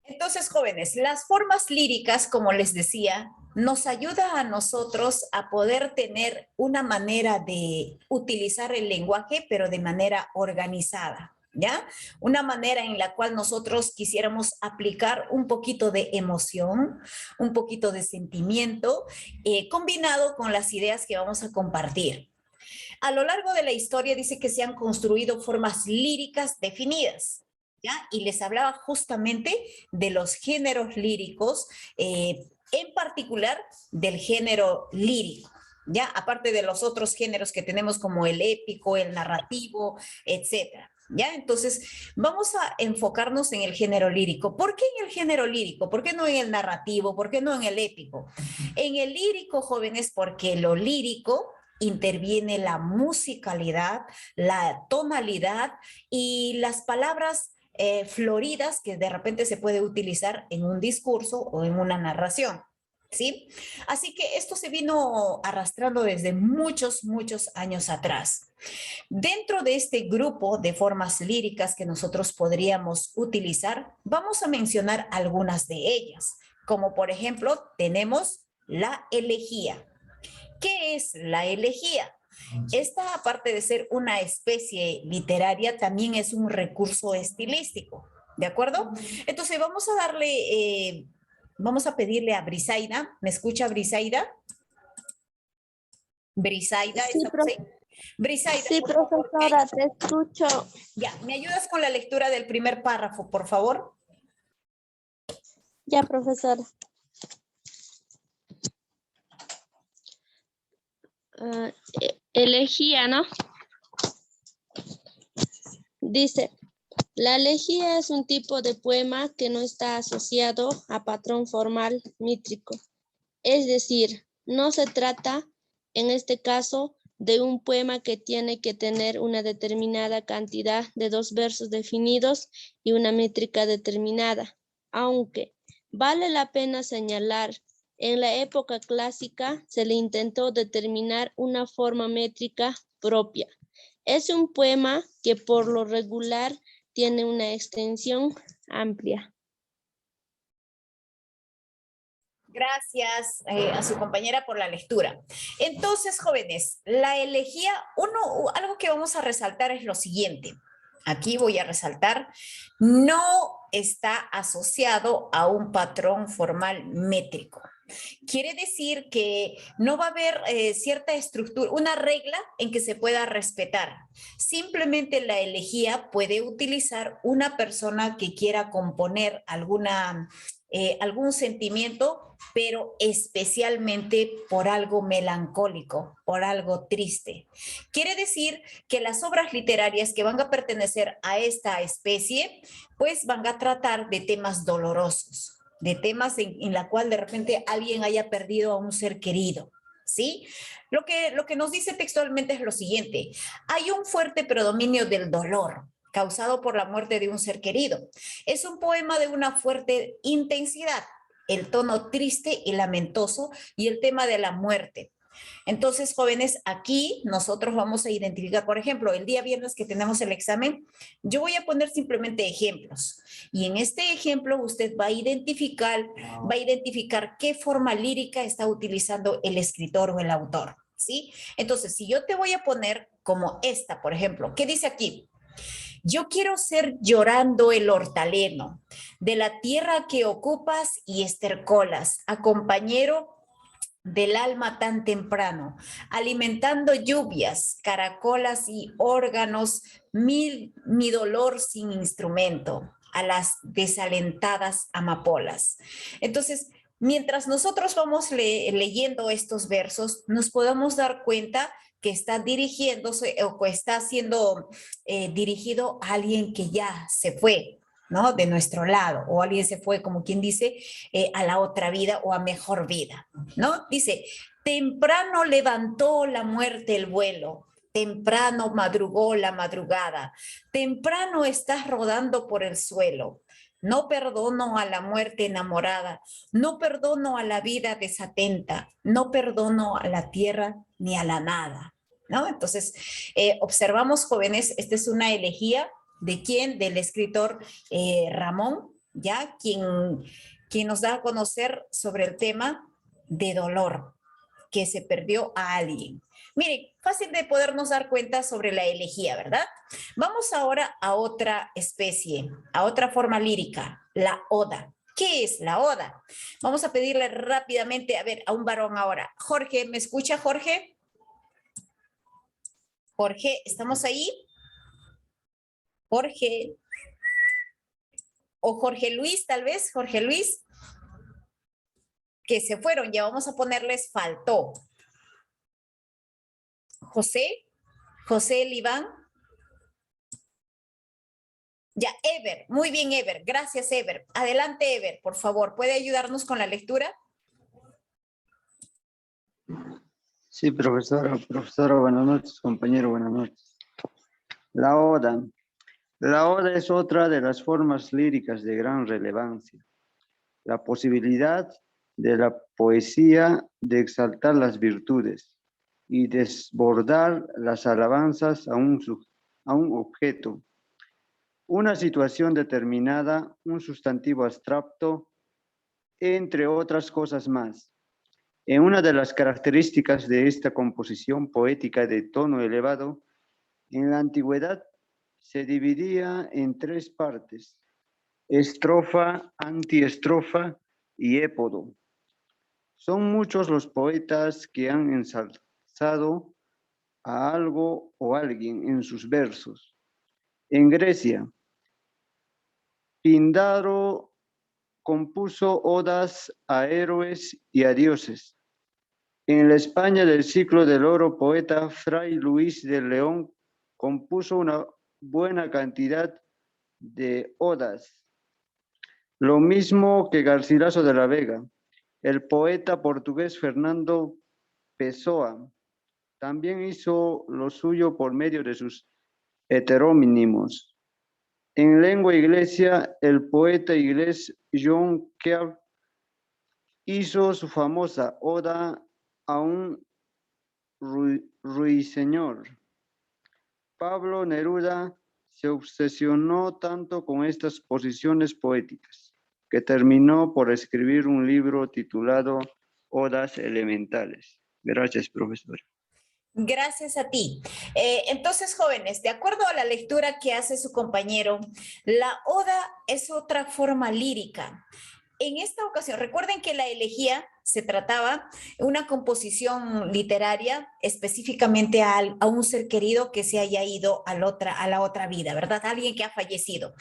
Entonces, jóvenes, las formas líricas, como les decía, nos ayuda a nosotros a poder tener una manera de utilizar el lenguaje, pero de manera organizada. ¿Ya? Una manera en la cual nosotros quisiéramos aplicar un poquito de emoción, un poquito de sentimiento, combinado con las ideas que vamos a compartir. A lo largo de la historia dice que se han construido formas líricas definidas. ¿Ya? Y les hablaba justamente de los géneros líricos, en particular del género lírico. ¿Ya? Aparte de los otros géneros que tenemos como el épico, el narrativo, etcétera. ¿Ya? Entonces, vamos a enfocarnos en el género lírico. ¿Por qué en el género lírico? ¿Por qué no en el narrativo? ¿Por qué no en el épico? En el lírico, jóvenes, porque lo lírico interviene la musicalidad, la tonalidad y las palabras floridas que de repente se puede utilizar en un discurso o en una narración. ¿Sí? Así que esto se vino arrastrando desde muchos, muchos años atrás. Dentro de este grupo de formas líricas que nosotros podríamos utilizar, vamos a mencionar algunas de ellas, como por ejemplo tenemos la elegía. ¿Qué es la elegía? Esta, aparte de ser una especie literaria, también es un recurso estilístico, ¿de acuerdo? Entonces vamos a vamos a pedirle a Brisaida, ¿me escucha Brisaida? Brisaida, Sí, ¿estamos ahí? Brisaida, sí, por favor, profesora, te escucho. ya, ¿me ayudas con la lectura del primer párrafo, por favor? Ya, profesora. Elegía, ¿no? Dice, la elegía es un tipo de poema que no está asociado a patrón formal mítrico. Es decir, no se trata, en este caso, de un poema que tiene que tener una determinada cantidad de 2 versos definidos y una métrica determinada, aunque vale la pena señalar, en la época clásica se le intentó determinar una forma métrica propia. Es un poema que por lo regular tiene una extensión amplia. Gracias a su compañera por la lectura. Entonces, jóvenes, la elegía, algo que vamos a resaltar es lo siguiente. Aquí voy a resaltar, no está asociado a un patrón formal métrico. Quiere decir que no va a haber cierta estructura, una regla en que se pueda respetar. Simplemente la elegía puede utilizar una persona que quiera componer algún sentimiento, pero especialmente por algo melancólico, por algo triste. Quiere decir que las obras literarias que van a pertenecer a esta especie, pues van a tratar de temas dolorosos, de temas en la cual de repente alguien haya perdido a un ser querido, ¿sí? Lo que nos dice textualmente es lo siguiente: hay un fuerte predominio del dolor causado por la muerte de un ser querido. Es un poema de una fuerte intensidad, el tono triste y lamentoso y el tema de la muerte. Entonces, jóvenes, aquí nosotros vamos a identificar, por ejemplo, el día viernes que tenemos el examen, yo voy a poner simplemente ejemplos. Y en este ejemplo usted va a identificar qué forma lírica está utilizando el escritor o el autor, ¿sí? Entonces, si yo te voy a poner como esta, por ejemplo, ¿qué dice aquí? Yo quiero ser llorando el hortaleno, de la tierra que ocupas y estercolas, a compañero del alma tan temprano, alimentando lluvias, caracolas y órganos, mi dolor sin instrumento, a las desalentadas amapolas. Entonces, mientras nosotros vamos leyendo estos versos, nos podemos dar cuenta que está dirigiéndose o que está siendo dirigido a alguien que ya se fue, ¿no? De nuestro lado, o alguien se fue, como quien dice, a la otra vida o a mejor vida, ¿no? Dice, temprano levantó la muerte el vuelo, temprano madrugó la madrugada, temprano estás rodando por el suelo. No perdono a la muerte enamorada, no perdono a la vida desatenta, no perdono a la tierra ni a la nada, ¿no? Entonces, observamos, jóvenes, esta es una elegía ¿de quién? Del escritor Ramón, ¿ya? Quien nos da a conocer sobre el tema de dolor, que se perdió a alguien. Miren, fácil de podernos dar cuenta sobre la elegía, ¿verdad? Vamos ahora a otra especie, a otra forma lírica, la oda. ¿Qué es la oda? Vamos a pedirle rápidamente, a ver, a un varón ahora. Jorge, ¿me escucha, Jorge? Jorge, ¿estamos ahí? Jorge. O Jorge Luis, tal vez, Jorge Luis, que se fueron, ya vamos a ponerles faltó. José, José Liván. Ya, Ever, muy bien, Ever, gracias, Ever. Adelante, Ever, por favor, ¿puede ayudarnos con la lectura? Sí, profesora, buenas noches, compañero, buenas noches. La oda. La oda es otra de las formas líricas de gran relevancia. La posibilidad de la poesía de exaltar las virtudes y desbordar las alabanzas a un objeto, una situación determinada, un sustantivo abstracto, entre otras cosas más. En una de las características de esta composición poética de tono elevado, en la antigüedad se dividía en tres partes: estrofa, antiestrofa y épodo. Son muchos los poetas que han ensalzado a algo o alguien en sus versos. En Grecia, Píndaro compuso odas a héroes y a dioses. En la España del siglo del oro, poeta Fray Luis de León compuso una buena cantidad de odas. Lo mismo que Garcilaso de la Vega. El poeta portugués Fernando Pessoa también hizo lo suyo por medio de sus heterónimos. En lengua iglesia, el poeta inglés John Keats hizo su famosa oda a un ruiseñor. Pablo Neruda se obsesionó tanto con estas posiciones poéticas que terminó por escribir un libro titulado Odas Elementales. Gracias, profesor. Gracias a ti. Entonces, jóvenes, de acuerdo a la lectura que hace su compañero, la oda es otra forma lírica. En esta ocasión, recuerden que la elegía se trataba de una composición literaria específicamente a un ser querido que se haya ido a la otra vida, ¿verdad? Alguien que ha fallecido.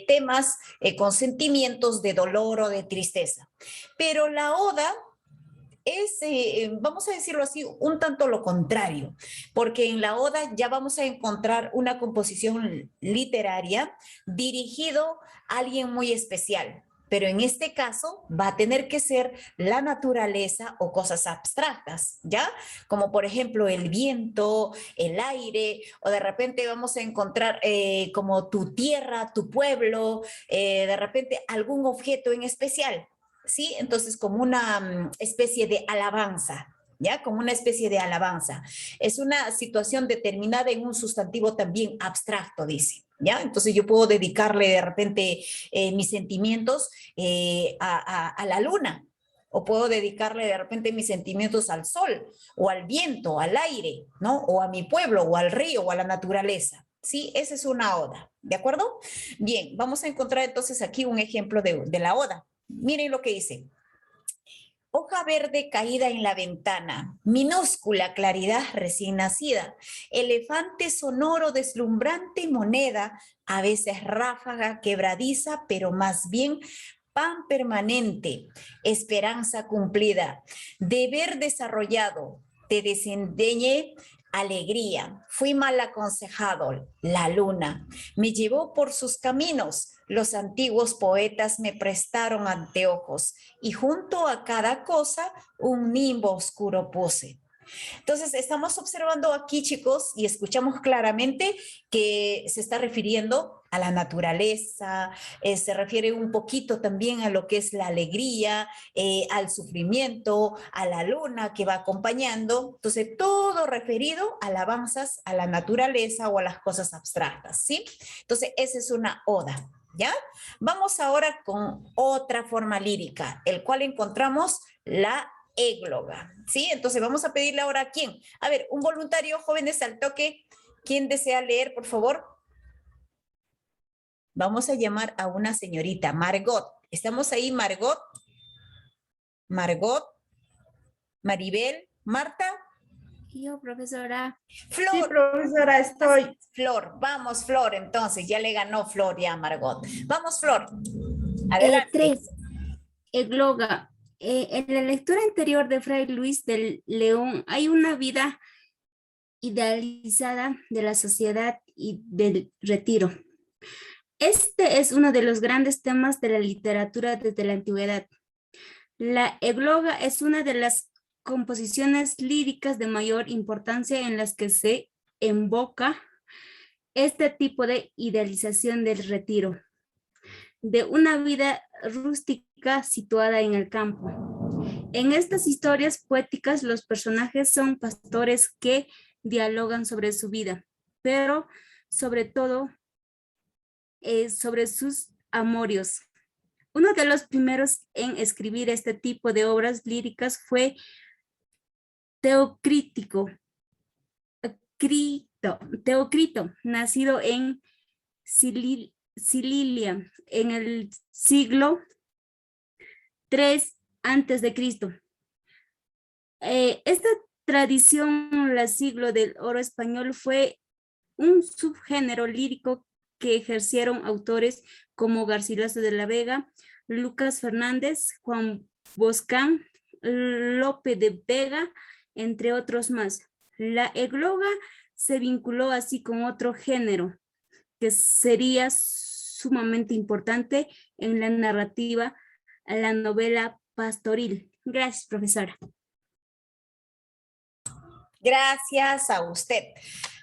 Temas con sentimientos de dolor o de tristeza. Pero la oda es, vamos a decirlo así, un tanto lo contrario, porque en la oda ya vamos a encontrar una composición literaria dirigido a alguien muy especial, pero en este caso va a tener que ser la naturaleza o cosas abstractas, ¿ya? Como por ejemplo el viento, el aire, o de repente vamos a encontrar como tu tierra, tu pueblo, de repente algún objeto en especial. ¿Sí? Entonces, como una especie de alabanza, ¿ya? Como una especie de alabanza. Es una situación determinada en un sustantivo también abstracto, dice, ¿ya? Entonces yo puedo dedicarle de repente mis sentimientos a la luna, o puedo dedicarle de repente mis sentimientos al sol, o al viento, al aire, ¿no? O a mi pueblo, o al río, o a la naturaleza. Sí, esa es una oda, ¿de acuerdo? Bien, vamos a encontrar entonces aquí un ejemplo de la oda. Miren lo que dice. Hoja verde caída en la ventana, minúscula claridad recién nacida, elefante sonoro deslumbrante moneda, a veces ráfaga quebradiza, pero más bien pan permanente, esperanza cumplida, deber desarrollado, te desendeñé alegría, fui mal aconsejado, la luna, me llevó por sus caminos, los antiguos poetas me prestaron anteojos y junto a cada cosa un nimbo oscuro puse. Entonces, estamos observando aquí, chicos, y escuchamos claramente que se está refiriendo a la naturaleza, se refiere un poquito también a lo que es la alegría, al sufrimiento, a la luna que va acompañando. Entonces, todo referido a alabanzas a la naturaleza o a las cosas abstractas, ¿sí? Entonces, esa es una oda. ¿Ya? Vamos ahora con otra forma lírica, el cual encontramos la égloga, ¿sí? Entonces vamos a pedirle ahora a quién. A ver, un voluntario, jóvenes al toque, ¿quién desea leer, por favor? Vamos a llamar a una señorita, Margot. ¿Estamos ahí, Margot? Margot, Maribel, Marta, Yo, profesora. Sí, Flor. profesora, estoy. Flor, vamos, Flor, entonces, ya le ganó Flor ya a Margot. Vamos, Flor. Adelante. Adelante. 3. Egloga. En la lectura anterior de Fray Luis del León hay una vida idealizada de la sociedad y del retiro. Este es uno de los grandes temas de la literatura desde la antigüedad. La egloga es una de las composiciones líricas de mayor importancia en las que se invoca este tipo de idealización del retiro, de una vida rústica situada en el campo. En estas historias poéticas, los personajes son pastores que dialogan sobre su vida, pero sobre todo sobre sus amorios. Uno de los primeros en escribir este tipo de obras líricas fue Teocrito, nacido en Cilicia en el siglo III antes de Cristo. Esta tradición, el siglo del oro español, fue un subgénero lírico que ejercieron autores como Garcilaso de la Vega, Lucas Fernández, Juan Boscán, Lope de Vega, entre otros más. La egloga se vinculó así con otro género que sería sumamente importante en la narrativa, a la novela pastoril. Gracias, profesora. Gracias a usted.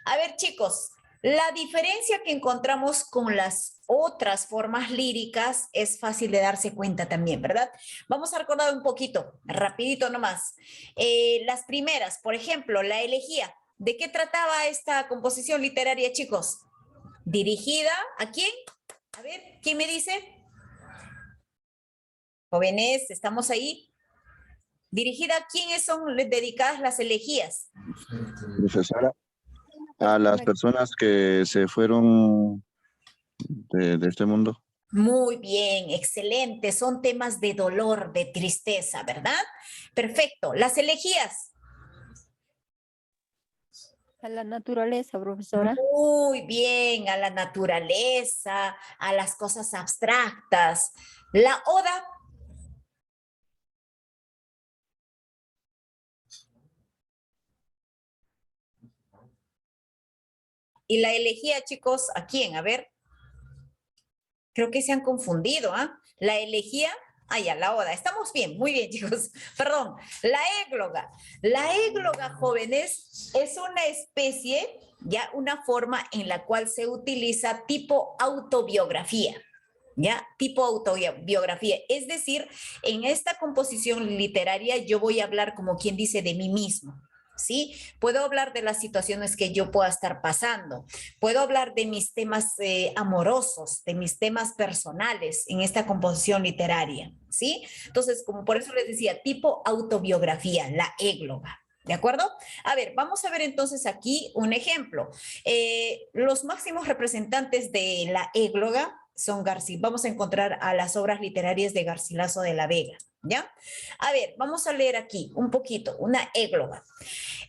A ver, chicos, la diferencia que encontramos con las otras formas líricas es fácil de darse cuenta también, ¿verdad? Vamos a recordar un poquito, rapidito nomás. Las primeras, por ejemplo, la elegía. ¿De qué trataba esta composición literaria, chicos? ¿Dirigida a quién? A ver, ¿quién me dice? Jóvenes, ¿estamos ahí? ¿Dirigida a quiénes son dedicadas las elegías? Profesora, a las personas que se fueron de este mundo. Muy bien, excelente. Son temas de dolor, de tristeza, ¿verdad? Perfecto. Las elegías. A la naturaleza, profesora. Muy bien, a la naturaleza, a las cosas abstractas. La oda. Y la elegía, chicos, ¿a quién? A ver. Creo que se han confundido, ¿ah? La elegía, ya, la oda. Estamos bien, muy bien, chicos. Perdón, la égloga. La égloga, jóvenes, es una especie, ya una forma en la cual se utiliza tipo autobiografía. ¿Ya? Tipo autobiografía. Es decir, en esta composición literaria yo voy a hablar como quien dice de mí mismo. ¿Sí? Puedo hablar de las situaciones que yo pueda estar pasando, puedo hablar de mis temas amorosos, de mis temas personales en esta composición literaria, ¿sí? Entonces, como por eso les decía, tipo autobiografía, la égloga. ¿De acuerdo? A ver, vamos a ver entonces aquí un ejemplo. Los máximos representantes de la égloga son vamos a encontrar a las obras literarias de Garcilaso de la Vega, ¿ya? A ver, vamos a leer aquí un poquito, una égloga.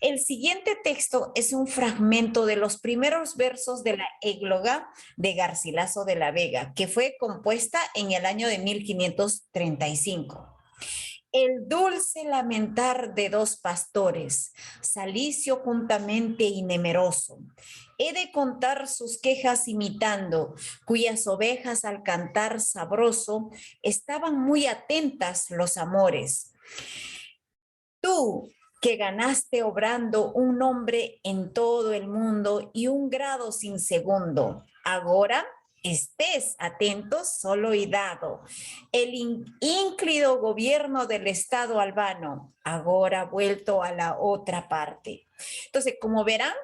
El siguiente texto es un fragmento de los primeros versos de la égloga de Garcilaso de la Vega, que fue compuesta en el año de 1535. El dulce lamentar de dos pastores, salicio juntamente y nemeroso. He de contar sus quejas imitando, cuyas ovejas al cantar sabroso estaban muy atentas los amores. Tú, que ganaste obrando un nombre en todo el mundo y un grado sin segundo, ahora estés atentos solo y dado. El ínclido gobierno del Estado albano, ahora vuelto a la otra parte. Entonces, como verán,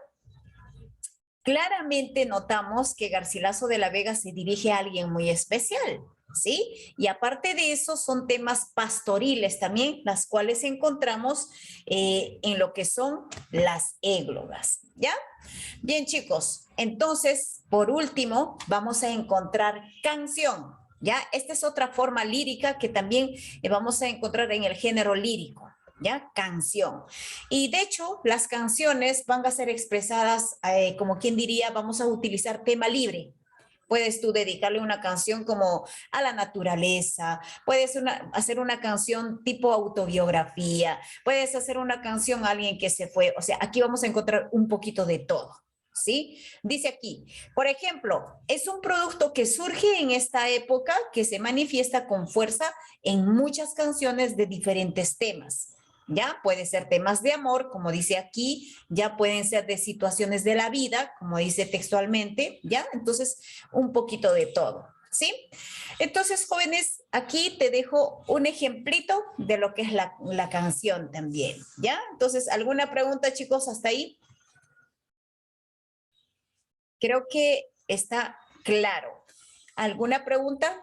claramente notamos que Garcilaso de la Vega se dirige a alguien muy especial, ¿sí? Y aparte de eso, son temas pastoriles también, las cuales encontramos en lo que son las églogas, ¿ya? Bien, chicos, entonces, por último, vamos a encontrar canción, ¿ya? Esta es otra forma lírica que también vamos a encontrar en el género lírico, ¿ya? Canción. Y de hecho, las canciones van a ser expresadas, como quien diría, vamos a utilizar tema libre. Puedes tú dedicarle una canción como a la naturaleza, puedes hacer una canción tipo autobiografía, puedes hacer una canción a alguien que se fue, o sea, aquí vamos a encontrar un poquito de todo, ¿sí? Dice aquí, por ejemplo, es un producto que surge en esta época que se manifiesta con fuerza en muchas canciones de diferentes temas. Ya puede ser temas de amor, como dice aquí, ya pueden ser de situaciones de la vida, como dice textualmente, ya, entonces un poquito de todo, ¿sí? Entonces, jóvenes, aquí te dejo un ejemplito de lo que es la canción también, ¿ya? Entonces, ¿alguna pregunta, chicos, hasta ahí? Creo que está claro. ¿Alguna pregunta?